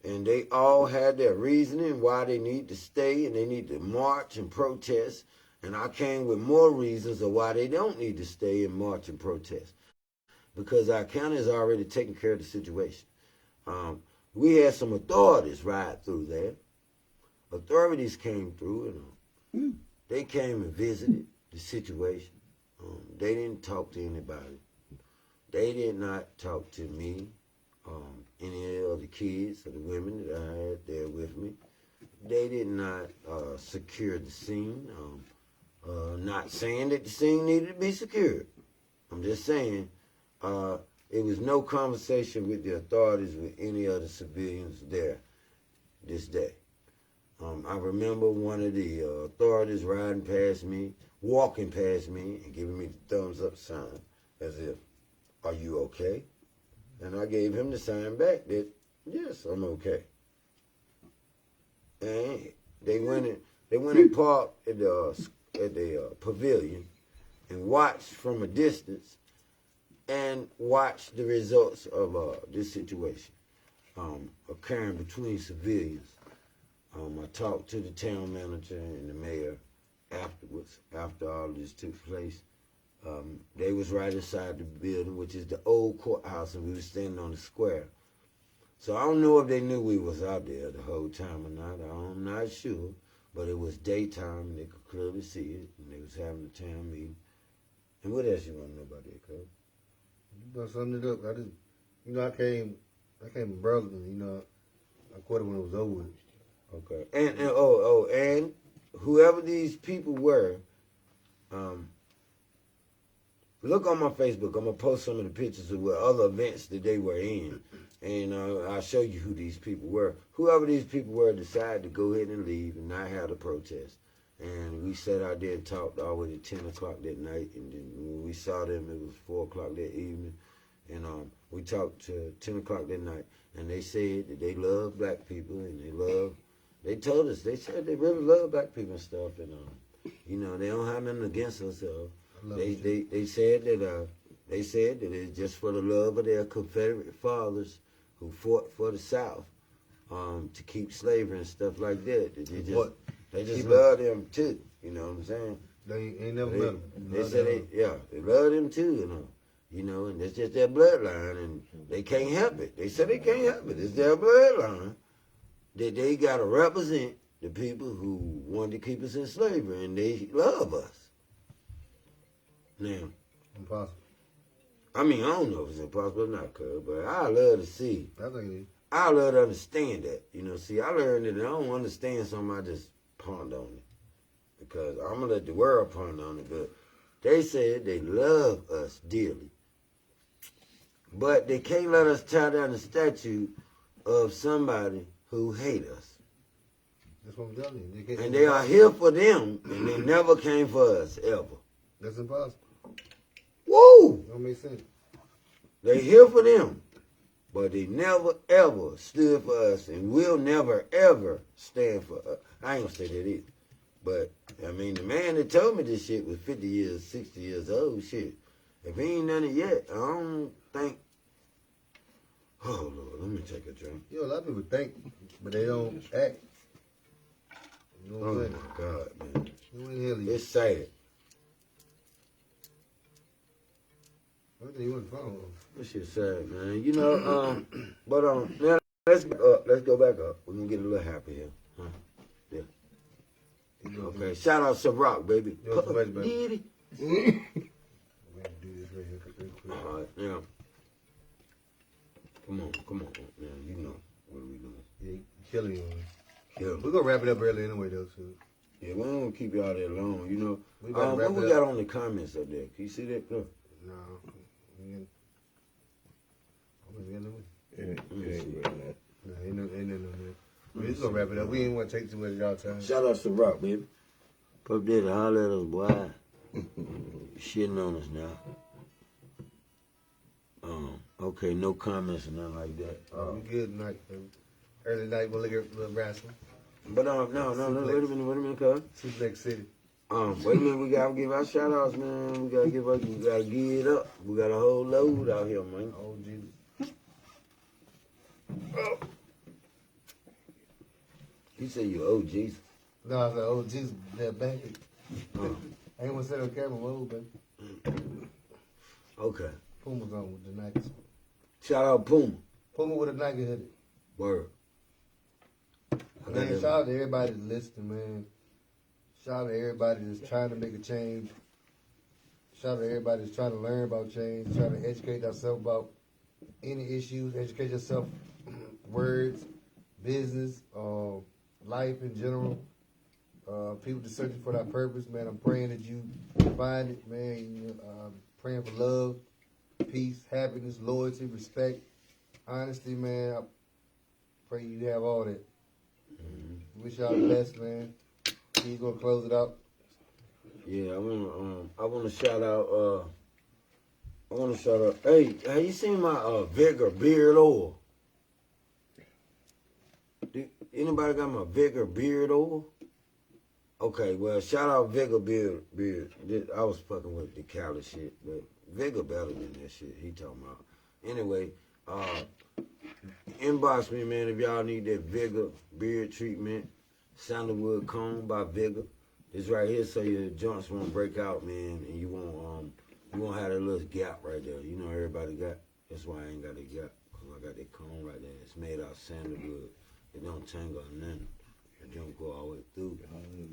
and they all had their reasoning why they need to stay and they need to march and protest. And I came with more reasons of why they don't need to stay and march and protest, because our county has already taken care of the situation. We had some authorities ride through there. Authorities came through, and they came and visited the situation. They didn't talk to anybody. They did not talk to me, any of the kids or the women that I had there with me. They did not secure the scene. Not saying that the scene needed to be secured. I'm just saying it was no conversation with the authorities with any other civilians there this day. I remember one of the authorities riding past me, walking past me, and giving me the thumbs up sign as if, "Are you okay?" And I gave him the sign back that, "Yes, I'm okay." And they went and parked at the pavilion and watched from a distance and watched the results of this situation. occurring between civilians. I talked to the town manager and the mayor afterwards, after all this took place. They was right inside the building, which is the old courthouse, and we was standing on the square. So I don't know if they knew we was out there the whole time or not. I'm not sure, but it was daytime, and they could clearly see it, and they was having a town meeting. And what else you want to know about that, cuz? You done summed it up. I came in Burlington, I quit it when it was over with. Okay. And whoever these people were, look on my Facebook. I'm gonna post some of the pictures of what other events that they were in, and I'll show you who these people were. Whoever these people were decided to go ahead and leave and not have the protest. And we sat out there and talked all the way to 10 o'clock that night, and then when we saw them, it was 4 o'clock that evening. And we talked to 10 o'clock that night, and they said that they love black people, and they told us, they said they really love black people and stuff, and they don't have nothing against us. They said that it's just for the love of their Confederate fathers who fought for the South to keep slavery and stuff like that. They just love them too. You know what I'm saying? They ain't never met them. They said they love them too. And it's just their bloodline, and they can't help it. They said they can't help it. It's their bloodline that they got to represent the people who wanted to keep us in slavery, and they love us. Now, Impossible. I mean, I don't know if it's impossible or not, cuz, but I love to see. I think it is. I love to understand that. See, I learned that I don't understand something, I just ponder on it. Because I'm going to let the world ponder on it, but they said they love us dearly. But they can't let us tear down the statue of somebody who hate us. That's what I'm telling you. And they are here for them, and they never came for us, ever. That's impossible. Woo! Don't make sense. They here for them, but they never, ever stood for us, and will never, ever stand for us. I ain't gonna say that either. But, I mean, the man that told me this shit was 50 years, 60 years old, shit. If he ain't done it yet, I don't think... Oh, Lord, let me take a drink. A lot of people think, but they don't act. You know what I'm saying? Oh, my God, man. It's It's sad. What do you want to follow? This shit sad, man. But now let's go up. Let's go back up. We're gonna get a little happy here. Huh? Yeah. Okay. Shout out to Rock, baby. Yo, so much, baby. Get it. We're going to do this right here real quick. All right, now. Come on, man. You know what we doing. Yeah, you killing you. Yeah. We're going to wrap it up early anyway, though, so. Yeah, we don't keep y'all there long, We about to wrap what it we up. got on the comments up there? Can you see that? Look. No. It ain't really that. No, ain't nothing on there. We're just going to wrap it up. We ain't want to take too much of y'all time. Shout out to Rock, baby. Pup Daddy, holler at us, boy. Shitting on us now. Okay, no comments or nothing like that. We good tonight, baby. Early night, we'll look at little wrestling. But no, wait a minute, cuz. Suplex City. Wait a minute, we gotta give our shout outs, man. We gotta give it up. We got a whole load out here, man. Oh, Jesus. He said you owe Jesus. No, I said, oh, Jesus, that back. I ain't want to say on camera, whoa, baby. Okay. Puma's on with the Nikes. Shout out Puma. Puma with a Nike hoodie. Word. Man, shout out to everybody that's listening, man. Shout out to everybody that's trying to make a change. Shout out to everybody that's trying to learn about change, trying to educate yourself about any issues, educate yourself, words, business, life in general. People just searching for that purpose, man. I'm praying that you find it, man. Praying for love, peace, happiness, loyalty, respect, honesty, man. I pray you have all that. Wish y'all the best, man. He's gonna close it out. Yeah, I wanna shout out hey, have you seen my Vigor beard oil? Anybody got my Vigor beard oil? Okay, well, shout out Vigor beard. I was fucking with the Cali shit, but Vigor better than that shit he talking about. Anyway, Inbox me, man, if y'all need that Vigor beard treatment. Sandalwood comb by Vigor. This right here so your joints won't break out, man, and you won't have that little gap right there. You know everybody got. That's why I ain't got a gap, because I got that comb right there. It's made out of sandalwood. It don't tangle or nothing. It don't go all the way through.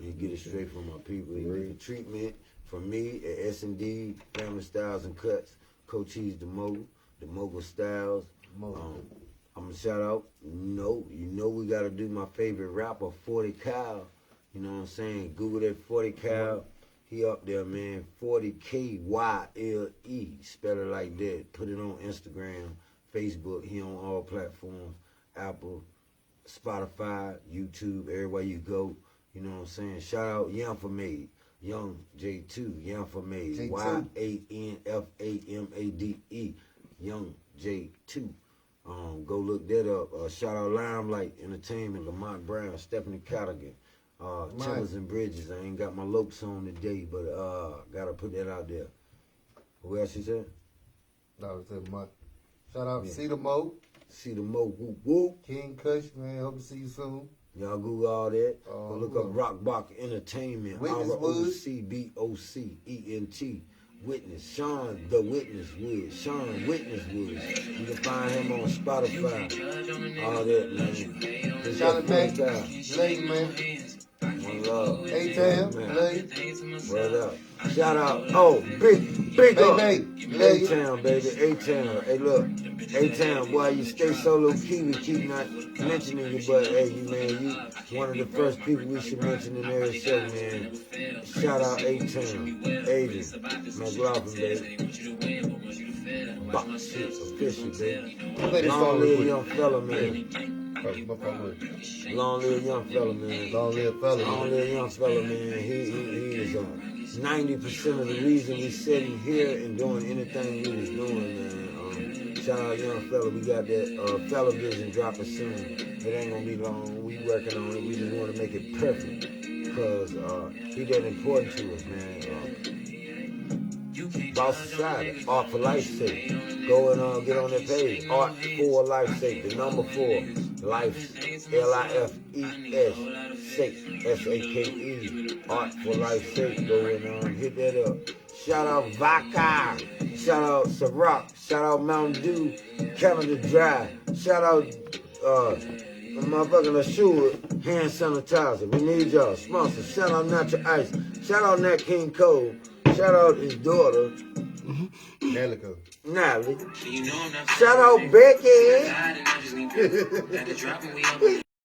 You get it straight from my people. You get the treatment from me at S&D, Family Styles and Cuts, KoCheezDaMogul, the Mogul Styles. I'm going to shout out, you know we got to do my favorite rapper, 40 Cal. You know what I'm saying? Google that 40 Cal. He up there, man. 40 KYLE. Spell it like that. Put it on Instagram, Facebook. He on all platforms. Apple, Spotify, YouTube, everywhere you go. You know what I'm saying? Shout out Young for Made. Young J2. Young for Made. YANFAMADE. Young J2. Go look that up. Shout out Limelight Entertainment, Lamont Brown, Stephanie Cadigan, Timbers and Bridges. I ain't got my lopes on today, but gotta put that out there. Who else you said? No, it's a month. Shout out C-Da-Mo. C-Da-Mo, whoop whoop. King Kush, man. Hope to see you soon. Y'all Google all that. Go look up Rockbox Entertainment. ROCBOCENT. Witness, Sean the Witness Woods. Sean Witness Woods. You can find him on Spotify. All that, man. Shout out back. Lady, man. One love. A-Town, lady. What up? Shout out. Oh, big up. A-Town, baby. A-Town. Hey, look. A-Town, boy, you stay so low key. We keep not mentioning you, but hey, you, man, you one of the first people we should mention in every show, man. Shout out A-Town. Adrian. McLaughlin, baby. Box shit official, baby. Long live young fella, man. Long live young fella, man. Long live fella. Long live young fella, man. He is 90% of the reason we sitting here and doing anything we was doing, man. Shout out young fella. We got that fella vision dropping soon. It ain't gonna be long. We working on it. We just want to make it perfect because he that important to us, man. Boss Society, Art for Life's sake. Go and get on that page. Art for Life's sake. The number 4. Life's LIFES sake. SAKE. Art for Life's sake. Go and hit that up. Shout out Vodka. Shout out Ciroc. Shout out Mountain Dew. Canada Dry. Shout out motherfucking Assured hand sanitizer. We need y'all. Sponsor. Shout out Natural Ice. Shout out Nat King Cole. Shout out his daughter. Natalie. Shout out Becky.